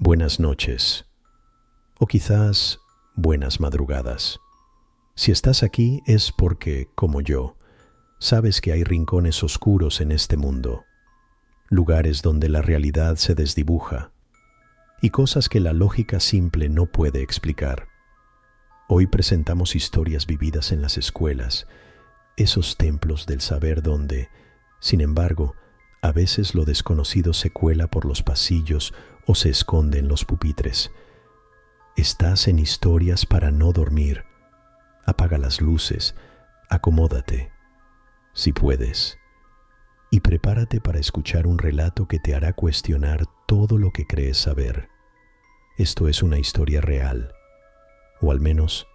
buenas noches, o quizás buenas madrugadas. Si estás aquí es porque, como yo, sabes que hay rincones oscuros en este mundo, lugares donde la realidad se desdibuja y cosas que la lógica simple no puede explicar. Hoy presentamos historias vividas en las escuelas, esos templos del saber donde, sin embargo, a veces lo desconocido se cuela por los pasillos o se esconde en los pupitres. Estás en Historias para no dormir. Apaga las luces, acomódate, si puedes, y prepárate para escuchar un relato que te hará cuestionar todo lo que crees saber. Esto es una historia real, o al menos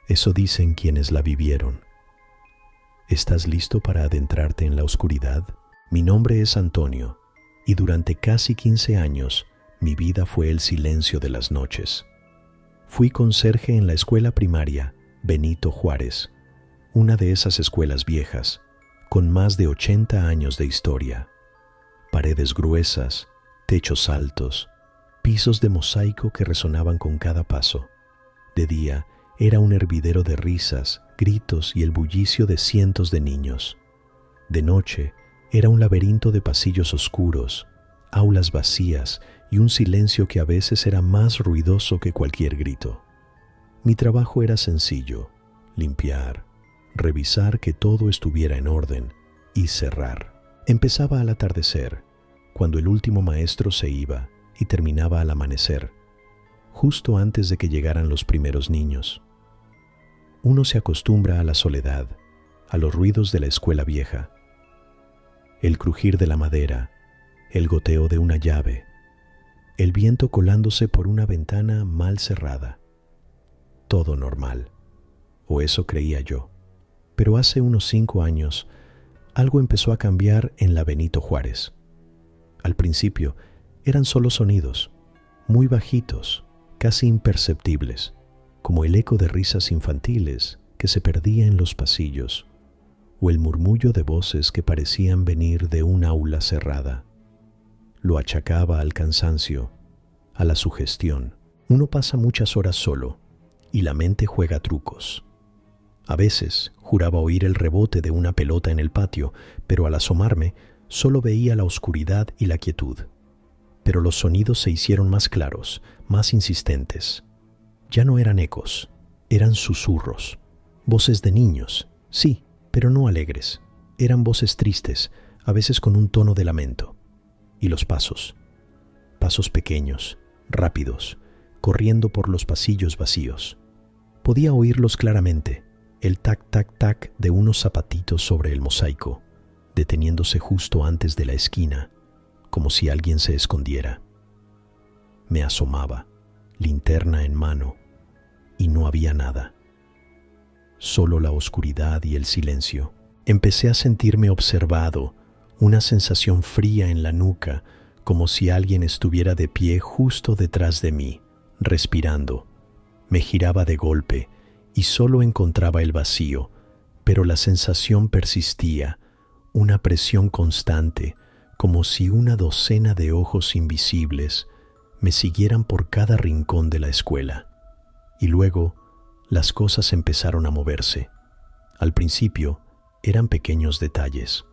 eso dicen quienes la vivieron. ¿Estás listo para adentrarte en la oscuridad? Mi nombre es Antonio, y durante casi 15 años mi vida fue el silencio de las noches. Fui conserje en la escuela primaria Benito Juárez, una de esas escuelas viejas, con más de 80 años de historia. Paredes gruesas, techos altos, pisos de mosaico que resonaban con cada paso. De día era un hervidero de risas, gritos y el bullicio de cientos de niños. De noche era un laberinto de pasillos oscuros, aulas vacías y un silencio que a veces era más ruidoso que cualquier grito. Mi trabajo era sencillo: limpiar, revisar que todo estuviera en orden y cerrar. Empezaba al atardecer, cuando el último maestro se iba, y terminaba al amanecer, justo antes de que llegaran los primeros niños. Uno se acostumbra a la soledad, a los ruidos de la escuela vieja, el crujir de la madera, el goteo de una llave, el viento colándose por una ventana mal cerrada. Todo normal, o eso creía yo. Pero hace unos 5 años, algo empezó a cambiar en la Benito Juárez. Al principio, eran solo sonidos, muy bajitos, casi imperceptibles, como el eco de risas infantiles que se perdía en los pasillos, o el murmullo de voces que parecían venir de un aula cerrada. Lo achacaba al cansancio, a la sugestión. Uno pasa muchas horas solo, y la mente juega trucos. A veces juraba oír el rebote de una pelota en el patio, pero al asomarme solo veía la oscuridad y la quietud. Pero los sonidos se hicieron más claros, más insistentes. Ya no eran ecos, eran susurros. Voces de niños, sí, pero no alegres. Eran voces tristes, a veces con un tono de lamento. Y los pasos. Pasos pequeños, rápidos, corriendo por los pasillos vacíos. Podía oírlos claramente, el tac-tac-tac de unos zapatitos sobre el mosaico, deteniéndose justo antes de la esquina, como si alguien se escondiera. Me asomaba, linterna en mano, y no había nada. Solo la oscuridad y el silencio. Empecé a sentirme observado, una sensación fría en la nuca, como si alguien estuviera de pie justo detrás de mí, respirando. Me giraba de golpe y solo encontraba el vacío, pero la sensación persistía, una presión constante, como si una docena de ojos invisibles me siguieran por cada rincón de la escuela. Y luego, las cosas empezaron a moverse. Al principio, eran pequeños detalles.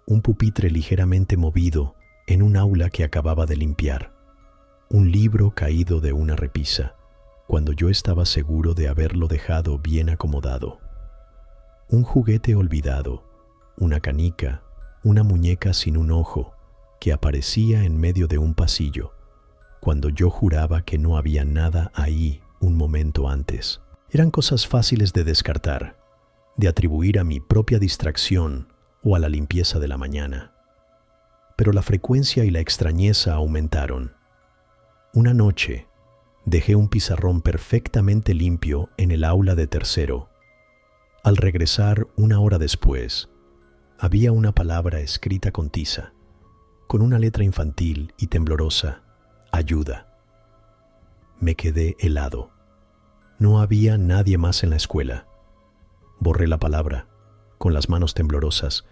Un pupitre ligeramente movido en un aula que acababa de limpiar. Un libro caído de una repisa, cuando yo estaba seguro de haberlo dejado bien acomodado. Un juguete olvidado, una canica, una muñeca sin un ojo, que aparecía en medio de un pasillo, cuando yo juraba que no había nada ahí un momento antes. Eran cosas fáciles de descartar, de atribuir a mi propia distracción o a la limpieza de la mañana. Pero la frecuencia y la extrañeza aumentaron. Una noche, dejé un pizarrón perfectamente limpio en el aula de tercero. Al regresar 1 hora después, había una palabra escrita con tiza, con una letra infantil y temblorosa: ayuda. Me quedé helado. No había nadie más en la escuela. Borré la palabra, con las manos temblorosas,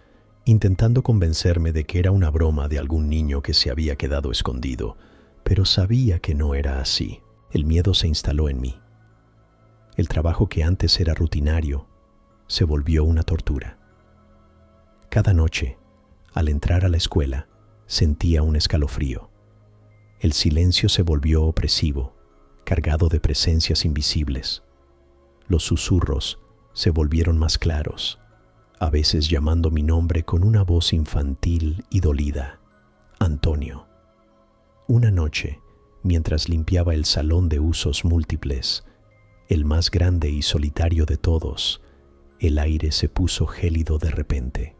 intentando convencerme de que era una broma de algún niño que se había quedado escondido, pero sabía que no era así. El miedo se instaló en mí. El trabajo que antes era rutinario se volvió una tortura. Cada noche, al entrar a la escuela, sentía un escalofrío. El silencio se volvió opresivo, cargado de presencias invisibles. Los susurros se volvieron más claros, a veces llamando mi nombre con una voz infantil y dolida. Antonio. Una noche, mientras limpiaba el salón de usos múltiples, el más grande y solitario de todos, el aire se puso gélido de repente.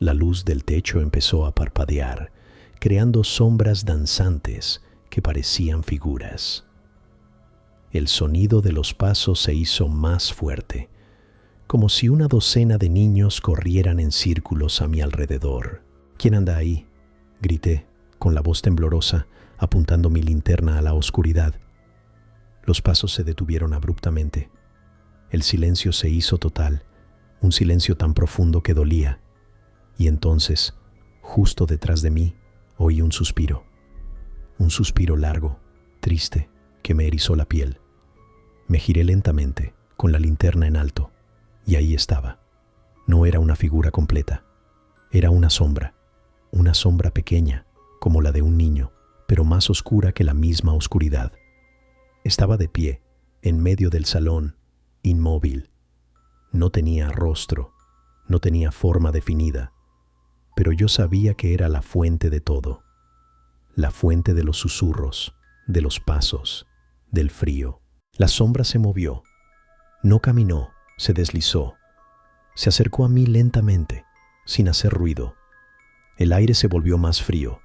La luz del techo empezó a parpadear, creando sombras danzantes que parecían figuras. El sonido de los pasos se hizo más fuerte, como si una docena de niños corrieran en círculos a mi alrededor. ¿Quién anda ahí?, grité, con la voz temblorosa, apuntando mi linterna a la oscuridad. Los pasos se detuvieron abruptamente. El silencio se hizo total, un silencio tan profundo que dolía. Y entonces, justo detrás de mí, oí un suspiro largo, triste, que me erizó la piel. Me giré lentamente, con la linterna en alto, y ahí estaba. No era una figura completa, era una sombra pequeña, como la de un niño, pero más oscura que la misma oscuridad. Estaba de pie, en medio del salón, inmóvil. No tenía rostro, no tenía forma definida, pero yo sabía que era la fuente de todo, la fuente de los susurros, de los pasos, del frío. La sombra se movió, no caminó, se deslizó, se acercó a mí lentamente, sin hacer ruido. El aire se volvió más frío,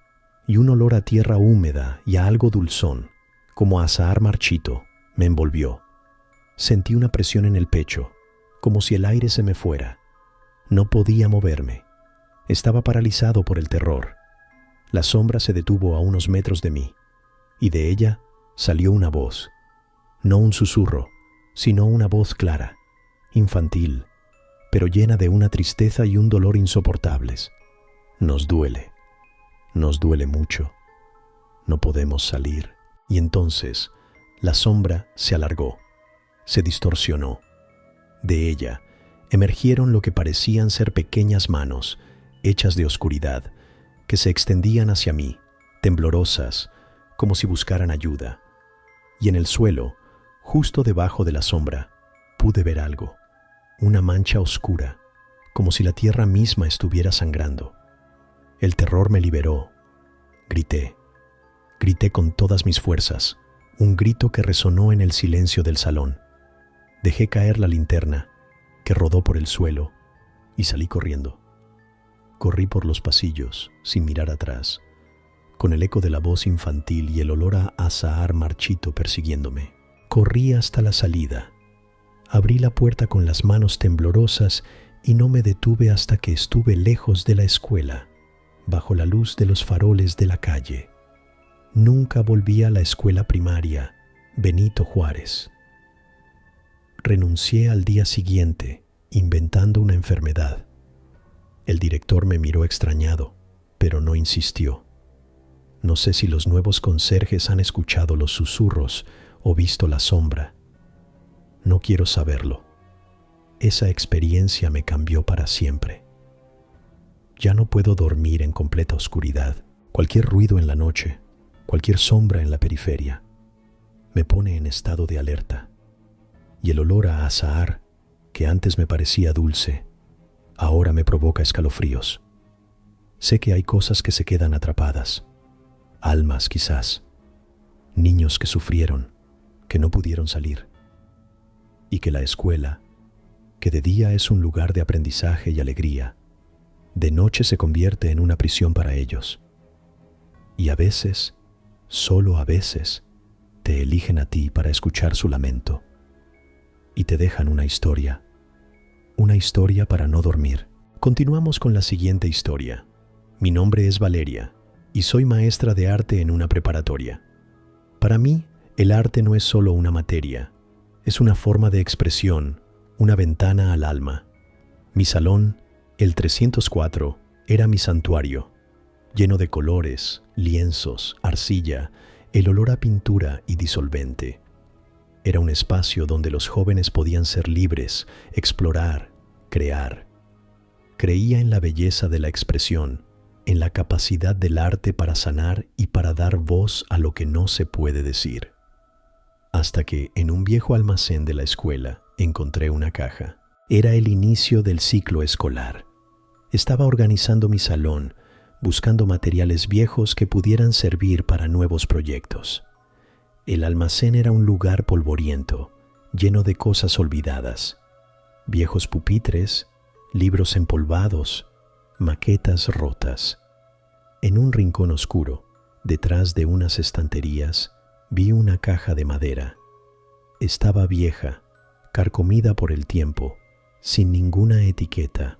y un olor a tierra húmeda y a algo dulzón, como a azahar marchito, me envolvió. Sentí una presión en el pecho, como si el aire se me fuera. No podía moverme. Estaba paralizado por el terror. La sombra se detuvo a unos metros de mí, y de ella salió una voz. No un susurro, sino una voz clara, infantil, pero llena de una tristeza y un dolor insoportables. Nos duele mucho. No podemos salir. Y entonces la sombra se alargó, se distorsionó. De ella emergieron lo que parecían ser pequeñas manos, hechas de oscuridad, que se extendían hacia mí, temblorosas, como si buscaran ayuda. Y en el suelo, justo debajo de la sombra, pude ver algo, una mancha oscura, como si la tierra misma estuviera sangrando. El terror me liberó. Grité con todas mis fuerzas, un grito que resonó en el silencio del salón. Dejé caer la linterna, que rodó por el suelo, y salí corriendo. Corrí por los pasillos, sin mirar atrás, con el eco de la voz infantil y el olor a azahar marchito persiguiéndome. Corrí hasta la salida. Abrí la puerta con las manos temblorosas y no me detuve hasta que estuve lejos de la escuela, bajo la luz de los faroles de la calle. Nunca volví a la escuela primaria Benito Juárez. Renuncié al día siguiente, inventando una enfermedad. El director me miró extrañado, pero no insistió. No sé si los nuevos conserjes han escuchado los susurros o visto la sombra. No quiero saberlo. Esa experiencia me cambió para siempre. Ya no puedo dormir en completa oscuridad. Cualquier ruido en la noche, cualquier sombra en la periferia, me pone en estado de alerta. Y el olor a azahar, que antes me parecía dulce, ahora me provoca escalofríos. Sé que hay cosas que se quedan atrapadas, almas quizás, niños que sufrieron, que no pudieron salir, y que la escuela, que de día es un lugar de aprendizaje y alegría, de noche se convierte en una prisión para ellos. Y a veces, solo a veces, te eligen a ti para escuchar su lamento, y te dejan una historia para no dormir. Continuamos con la siguiente historia. Mi nombre es Valeria, y soy maestra de arte en una preparatoria. Para mí, el arte no es solo una materia, es una forma de expresión, una ventana al alma. Mi salón, el 304, era mi santuario, lleno de colores, lienzos, arcilla, el olor a pintura y disolvente. Era un espacio donde los jóvenes podían ser libres, explorar, crear. Creía en la belleza de la expresión, en la capacidad del arte para sanar y para dar voz a lo que no se puede decir. Hasta que en un viejo almacén de la escuela encontré una caja. Era el inicio del ciclo escolar. Estaba organizando mi salón, buscando materiales viejos que pudieran servir para nuevos proyectos. El almacén era un lugar polvoriento, lleno de cosas olvidadas. Viejos pupitres, libros empolvados, maquetas rotas. En un rincón oscuro, detrás de unas estanterías, vi una caja de madera. Estaba vieja, carcomida por el tiempo, sin ninguna etiqueta.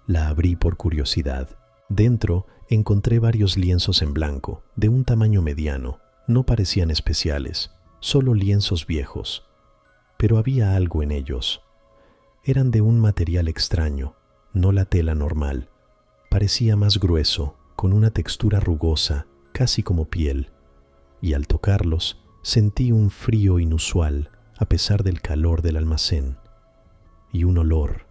La abrí por curiosidad. Dentro encontré varios lienzos en blanco, de un tamaño mediano. No parecían especiales, solo lienzos viejos. Pero había algo en ellos. Eran de un material extraño, no la tela normal. Parecía más grueso, con una textura rugosa, casi como piel. Y al tocarlos, sentí un frío inusual, a pesar del calor del almacén. Y un olor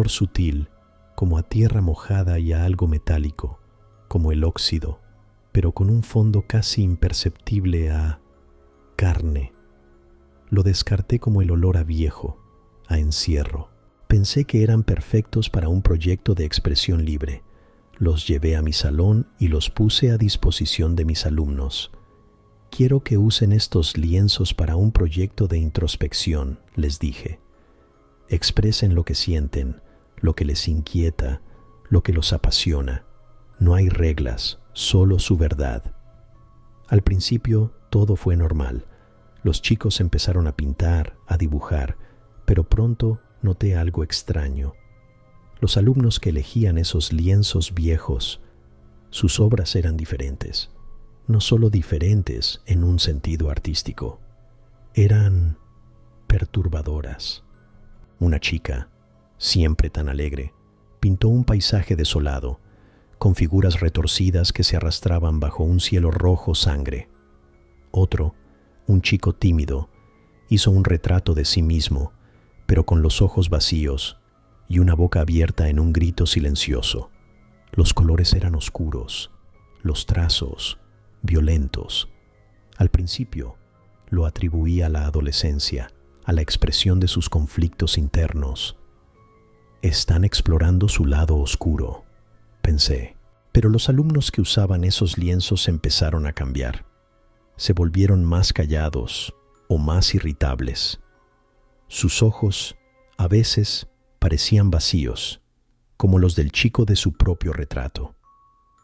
sutil, como a tierra mojada y a algo metálico, como el óxido, pero con un fondo casi imperceptible a carne. Lo descarté como el olor a viejo, a encierro. Pensé que eran perfectos para un proyecto de expresión libre. Los llevé a mi salón y los puse a disposición de mis alumnos. Quiero que usen estos lienzos para un proyecto de introspección, les dije. Expresen lo que sienten, lo que les inquieta, lo que los apasiona. No hay reglas, solo su verdad. Al principio todo fue normal. Los chicos empezaron a pintar, a dibujar, pero pronto noté algo extraño. Los alumnos que elegían esos lienzos viejos, sus obras eran diferentes. No solo diferentes en un sentido artístico, eran perturbadoras. Una chica, siempre tan alegre, pintó un paisaje desolado, con figuras retorcidas que se arrastraban bajo un cielo rojo sangre. Otro, un chico tímido, hizo un retrato de sí mismo, pero con los ojos vacíos y una boca abierta en un grito silencioso. Los colores eran oscuros, los trazos violentos. Al principio lo atribuí a la adolescencia, a la expresión de sus conflictos internos. Están explorando su lado oscuro, pensé. Pero los alumnos que usaban esos lienzos empezaron a cambiar. Se volvieron más callados o más irritables. Sus ojos, a veces, parecían vacíos, como los del chico de su propio retrato.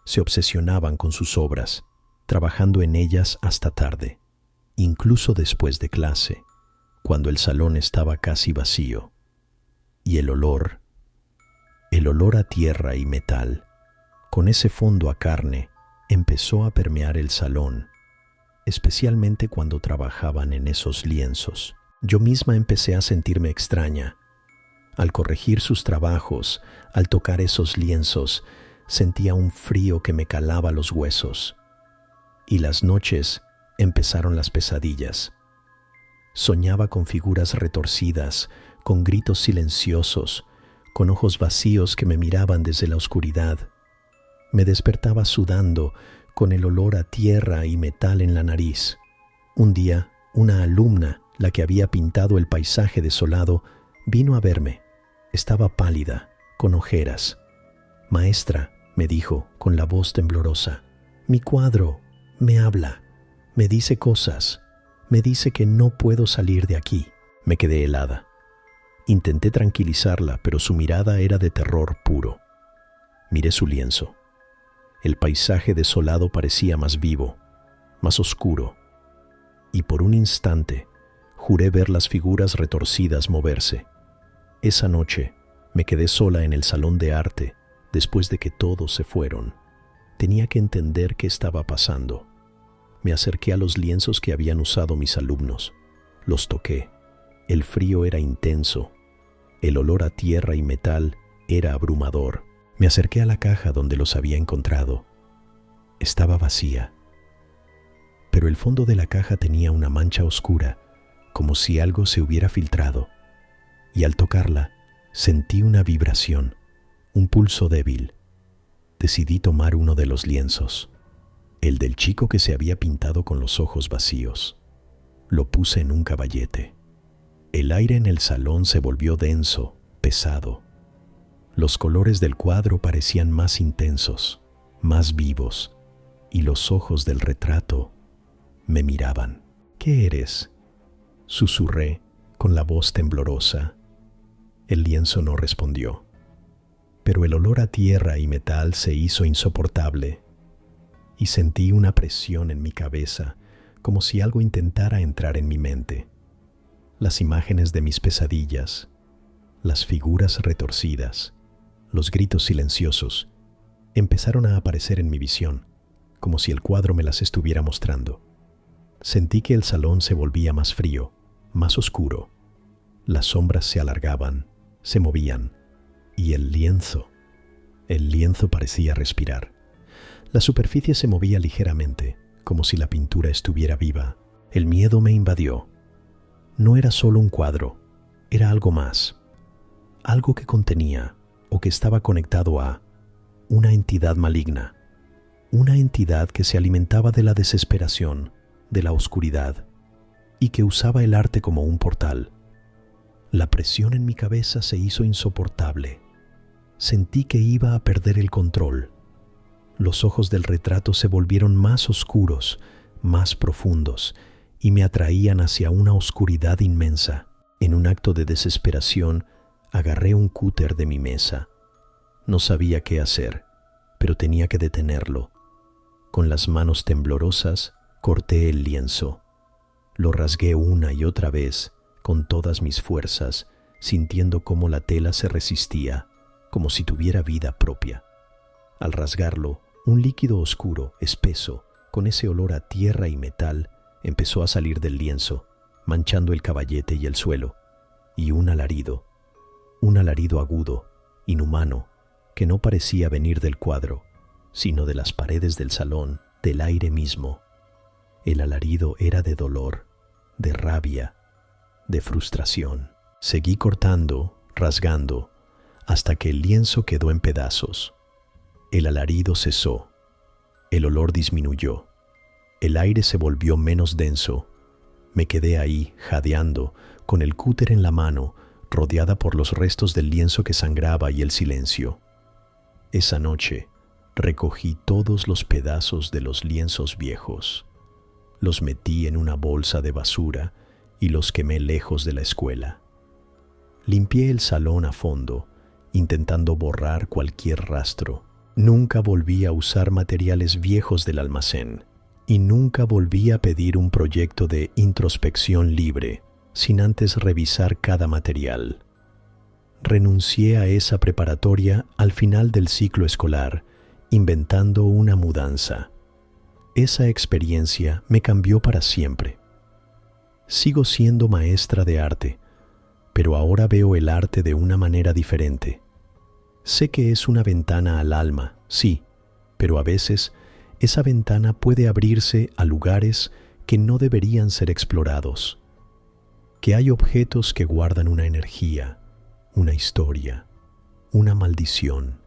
Se obsesionaban con sus obras, trabajando en ellas hasta tarde, incluso después de clase, cuando el salón estaba casi vacío. Y el olor a tierra y metal, con ese fondo a carne, empezó a permear el salón, especialmente cuando trabajaban en esos lienzos. Yo misma empecé a sentirme extraña. Al corregir sus trabajos, al tocar esos lienzos, sentía un frío que me calaba los huesos. Y las noches empezaron las pesadillas. Soñaba con figuras retorcidas, con gritos silenciosos, con ojos vacíos que me miraban desde la oscuridad. Me despertaba sudando, con el olor a tierra y metal en la nariz. Un día, una alumna, la que había pintado el paisaje desolado, vino a verme. Estaba pálida, con ojeras. «Maestra», me dijo, con la voz temblorosa, «mi cuadro me habla, me dice cosas, me dice que no puedo salir de aquí». Me quedé helada. Intenté tranquilizarla, pero su mirada era de terror puro. Miré su lienzo. El paisaje desolado parecía más vivo, más oscuro, y por un instante juré ver las figuras retorcidas moverse. Esa noche me quedé sola en el salón de arte después de que todos se fueron. Tenía que entender qué estaba pasando. Me acerqué a los lienzos que habían usado mis alumnos. Los toqué. El frío era intenso. El olor a tierra y metal era abrumador. Me acerqué a la caja donde los había encontrado. Estaba vacía. pero el fondo de la caja tenía una mancha oscura, como si algo se hubiera filtrado, y al tocarla sentí una vibración, un pulso débil. Decidí tomar uno de los lienzos, el del chico que se había pintado con los ojos vacíos. Lo puse en un caballete. El aire en el salón se volvió denso, pesado. Los colores del cuadro parecían más intensos, más vivos, y los ojos del retrato me miraban. ¿Qué eres?, susurré con la voz temblorosa. El lienzo no respondió, pero el olor a tierra y metal se hizo insoportable, y sentí una presión en mi cabeza, como si algo intentara entrar en mi mente. Las imágenes de mis pesadillas, las figuras retorcidas, los gritos silenciosos, empezaron a aparecer en mi visión, como si el cuadro me las estuviera mostrando. Sentí que el salón se volvía más frío, más oscuro. Las sombras se alargaban, se movían, y el lienzo parecía respirar. La superficie se movía ligeramente, como si la pintura estuviera viva. El miedo me invadió. No era solo un cuadro, era algo más. Algo que contenía, o que estaba conectado a, una entidad maligna. Una entidad que se alimentaba de la desesperación, de la oscuridad, y que usaba el arte como un portal. La presión en mi cabeza se hizo insoportable. Sentí que iba a perder el control. Los ojos del retrato se volvieron más oscuros, más profundos, y me atraían hacia una oscuridad inmensa. En un acto de desesperación, agarré un cúter de mi mesa. No sabía qué hacer, pero tenía que detenerlo. Con las manos temblorosas, corté el lienzo. Lo rasgué una y otra vez, con todas mis fuerzas, sintiendo cómo la tela se resistía, como si tuviera vida propia. Al rasgarlo, un líquido oscuro, espeso, con ese olor a tierra y metal, empezó a salir del lienzo, manchando el caballete y el suelo, y un alarido agudo, inhumano, que no parecía venir del cuadro, sino de las paredes del salón, del aire mismo. El alarido era de dolor, de rabia, de frustración. Seguí cortando, rasgando, hasta que el lienzo quedó en pedazos. El alarido cesó, el olor disminuyó, el aire se volvió menos denso. Me quedé ahí, jadeando, con el cúter en la mano, rodeada por los restos del lienzo que sangraba y el silencio. Esa noche, recogí todos los pedazos de los lienzos viejos. Los metí en una bolsa de basura y los quemé lejos de la escuela. Limpié el salón a fondo, intentando borrar cualquier rastro. Nunca volví a usar materiales viejos del almacén y nunca volví a pedir un proyecto de introspección libre sin antes revisar cada material. Renuncié a esa preparatoria al final del ciclo escolar, inventando una mudanza. Esa experiencia me cambió para siempre. Sigo siendo maestra de arte, pero ahora veo el arte de una manera diferente. Sé que es una ventana al alma, sí, pero a veces esa ventana puede abrirse a lugares que no deberían ser explorados. Que hay objetos que guardan una energía, una historia, una maldición,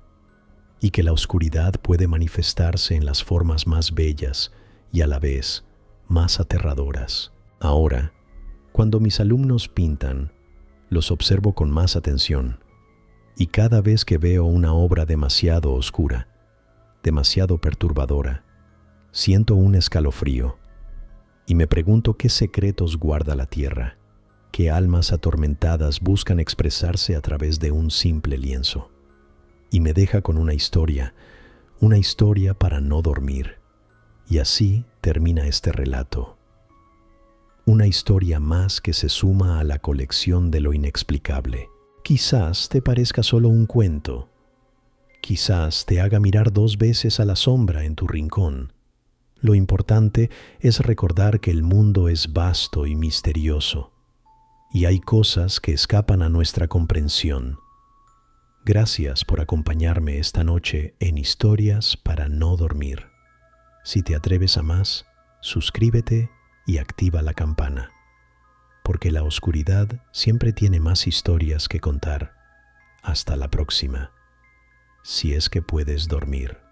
y que la oscuridad puede manifestarse en las formas más bellas y a la vez más aterradoras. Ahora, cuando mis alumnos pintan, los observo con más atención, y cada vez que veo una obra demasiado oscura, demasiado perturbadora, siento un escalofrío, y me pregunto qué secretos guarda la tierra, qué almas atormentadas buscan expresarse a través de un simple lienzo. Y me deja con una historia para no dormir. Y así termina este relato. Una historia más que se suma a la colección de lo inexplicable. Quizás te parezca solo un cuento. Quizás te haga mirar 2 veces a la sombra en tu rincón. Lo importante es recordar que el mundo es vasto y misterioso, y hay cosas que escapan a nuestra comprensión. Gracias por acompañarme esta noche en Historias para no dormir. Si te atreves a más, suscríbete y activa la campana, porque la oscuridad siempre tiene más historias que contar. Hasta la próxima, si es que puedes dormir.